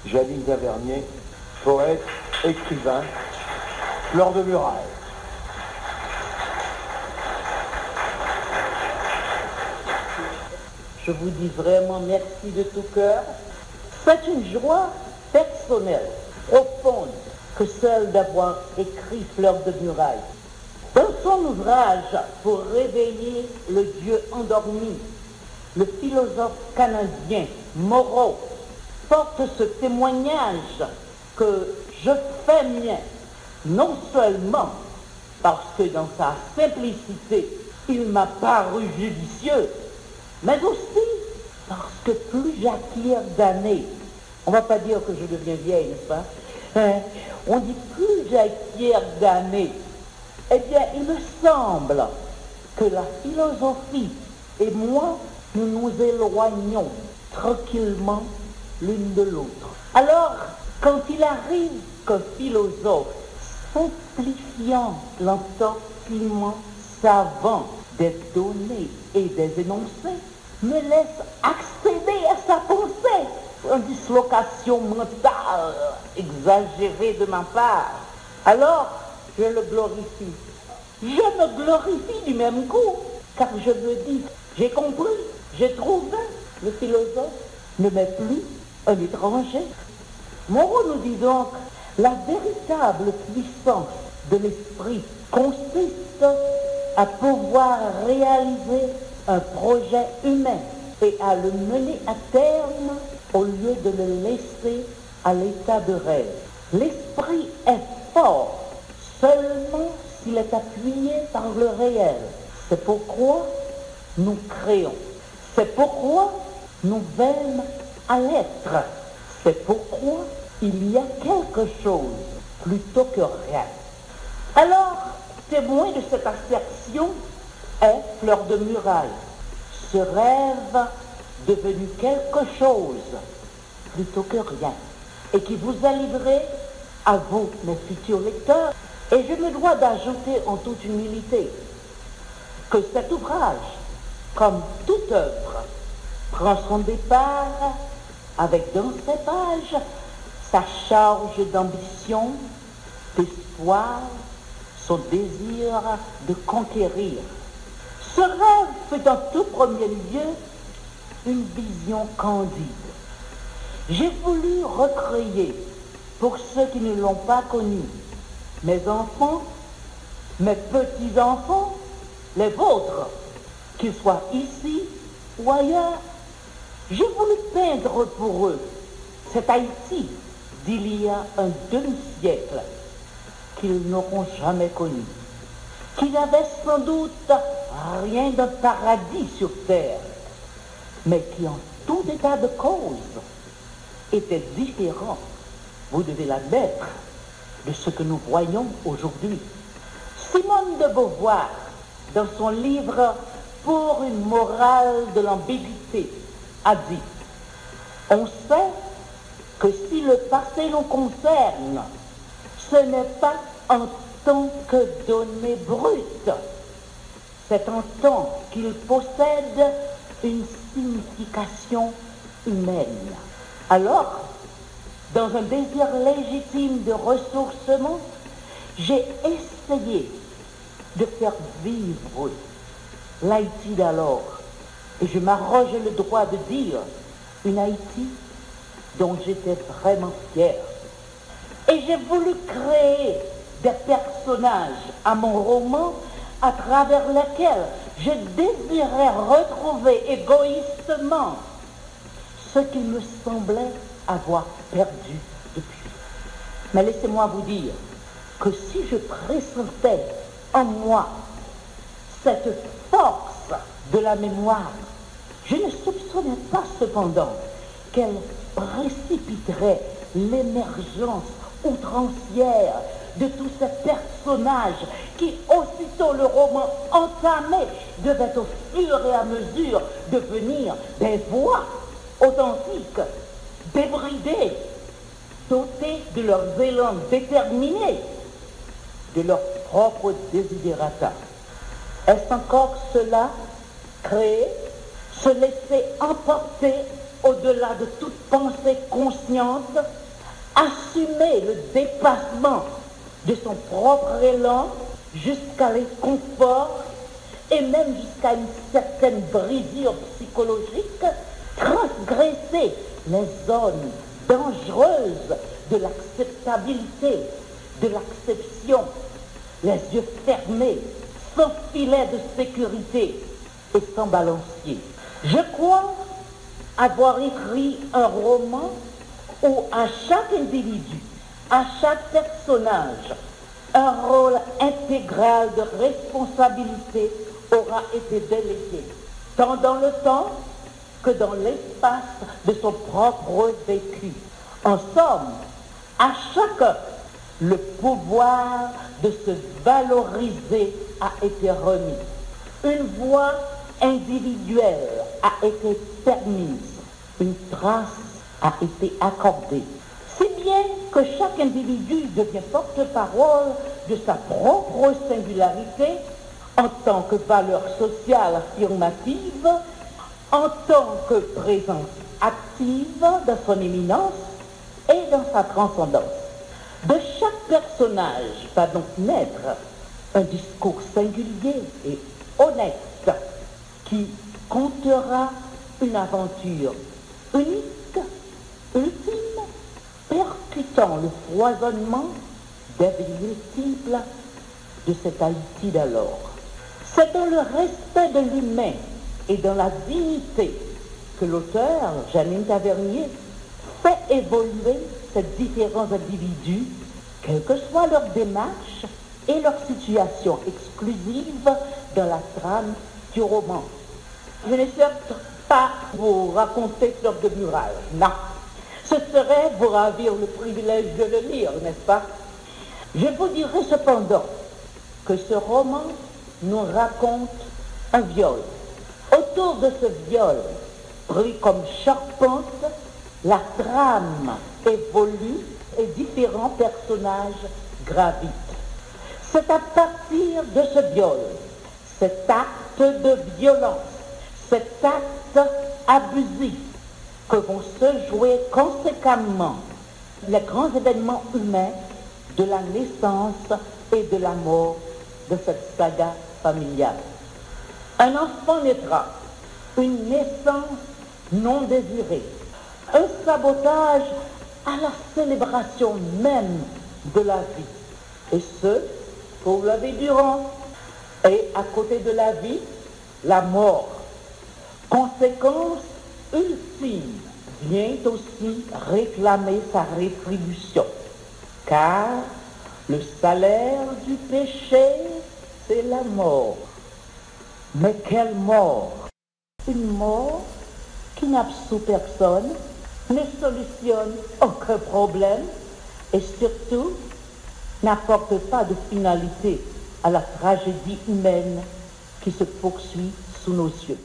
Janine Tavernier, poète, écrivain, Fleur de Muraille. Je vous dis vraiment merci de tout cœur. C'est une joie personnelle, profonde, que celle d'avoir écrit Fleur de Muraille. Dans son ouvrage pour réveiller le Dieu endormi, le philosophe canadien Moreau porte ce témoignage que je fais mien, non seulement parce que dans sa simplicité, il m'a paru judicieux, mais aussi parce que plus j'acquiers d'années, on ne va pas dire que je deviens vieille, n'est-ce pas? On dit plus j'acquiers d'années, eh bien, il me semble que la philosophie et moi, nous nous éloignons tranquillement l'une de l'autre. Alors, quand il arrive qu'un philosophe, simplifiant l'entortillement savant des données et des énoncés, me laisse accéder à sa pensée, une dislocation mentale exagérée de ma part, alors je le glorifie. Je me glorifie du même coup, car je me dis, j'ai compris, j'ai trouvé, le philosophe ne m'est plus un étranger. Moreau nous dit donc, la véritable puissance de l'esprit consiste à pouvoir réaliser un projet humain et à le mener à terme au lieu de le laisser à l'état de rêve. L'esprit est fort seulement s'il est appuyé par le réel. C'est pourquoi nous créons. C'est pourquoi nous veillons à l'être. C'est pourquoi il y a quelque chose plutôt que rien. Alors, témoin de cette assertion est Fleur de Muraille. Ce rêve devenu quelque chose plutôt que rien et qui vous a livré à vous, mes futurs lecteurs. Et je me dois d'ajouter en toute humilité que cet ouvrage, comme toute œuvre, prend son départ avec dans ses pages sa charge d'ambition, d'espoir, son désir de conquérir. Ce rêve fut en tout premier lieu une vision candide. J'ai voulu recréer, pour ceux qui ne l'ont pas connu, mes enfants, mes petits-enfants, les vôtres, qu'ils soient ici ou ailleurs. J'ai voulu peindre pour eux cet Haïti d'il y a un demi-siècle qu'ils n'auront jamais connu, qui n'avait sans doute rien d'un paradis sur terre, mais qui en tout état de cause était différent, vous devez l'admettre, de ce que nous voyons aujourd'hui. Simone de Beauvoir, dans son livre « Pour une morale de l'ambiguïté », a dit « On sait que si le passé nous concerne, ce n'est pas en tant que donnée brute, c'est en tant qu'il possède une signification humaine. » Alors, dans un désir légitime de ressourcement, j'ai essayé de faire vivre l'Haïti d'alors. Et je m'arroge le droit de dire une Haïti dont j'étais vraiment fier. Et j'ai voulu créer des personnages à mon roman à travers lesquels je désirais retrouver égoïstement ce qu'il me semblait avoir perdu depuis. Mais laissez-moi vous dire que si je pressentais en moi cette force de la mémoire, je ne soupçonnais pas cependant qu'elle précipiterait l'émergence outrancière de tous ces personnages qui, aussitôt le roman entamé, devaient au fur et à mesure devenir des voix authentiques, débridées, dotées de leurs élans déterminés, de leurs propres desiderata. Est-ce encore cela, créer, se laisser emporter au-delà de toute pensée consciente, assumer le dépassement de son propre élan jusqu'à l'inconfort et même jusqu'à une certaine brisure psychologique, transgresser les zones dangereuses de l'acceptabilité, de l'acception, les yeux fermés, sans filet de sécurité et sans balancier. Je crois avoir écrit un roman où à chaque individu, à chaque personnage, un rôle intégral de responsabilité aura été délégué, tant dans le temps que dans l'espace de son propre vécu. En somme, à chacun, le pouvoir de se valoriser a été remis. Une voix individuelle a été permise. Une trace a été accordée. Si bien que chaque individu devient porte-parole de sa propre singularité en tant que valeur sociale affirmative, en tant que présence active dans son éminence et dans sa transcendance. De chaque personnage va donc naître un discours singulier et honnête qui contera une aventure unique, ultime, percutant le foisonnement des multiples de cette Haïti d'alors. C'est dans le respect de l'humain et dans la dignité que l'auteur, Janine Tavernier, fait évoluer ces différents individus, quelle que soit leur démarche et leur situation exclusive dans la trame du roman. Je ne certes pas vous raconter Fleur de Muraille, non. Ce serait vous ravir le privilège de le lire, n'est-ce pas? Je vous dirai cependant que ce roman nous raconte un viol. Autour de ce viol, pris comme charpente, la trame évolue et différents personnages gravitent. C'est à partir de ce viol, cet acte de violence, cet acte abusif, que vont se jouer conséquemment les grands événements humains de la naissance et de la mort de cette saga familiale. Un enfant naîtra, une naissance non désirée, un sabotage à la célébration même de la vie. Et ce, pour la vie durant. Et à côté de la vie, la mort. Conséquence ultime vient aussi réclamer sa rétribution. Car le salaire du péché, c'est la mort. Mais quelle mort? Une mort qui n'absout personne, ne solutionne aucun problème et surtout n'apporte pas de finalité à la tragédie humaine qui se poursuit sous nos yeux.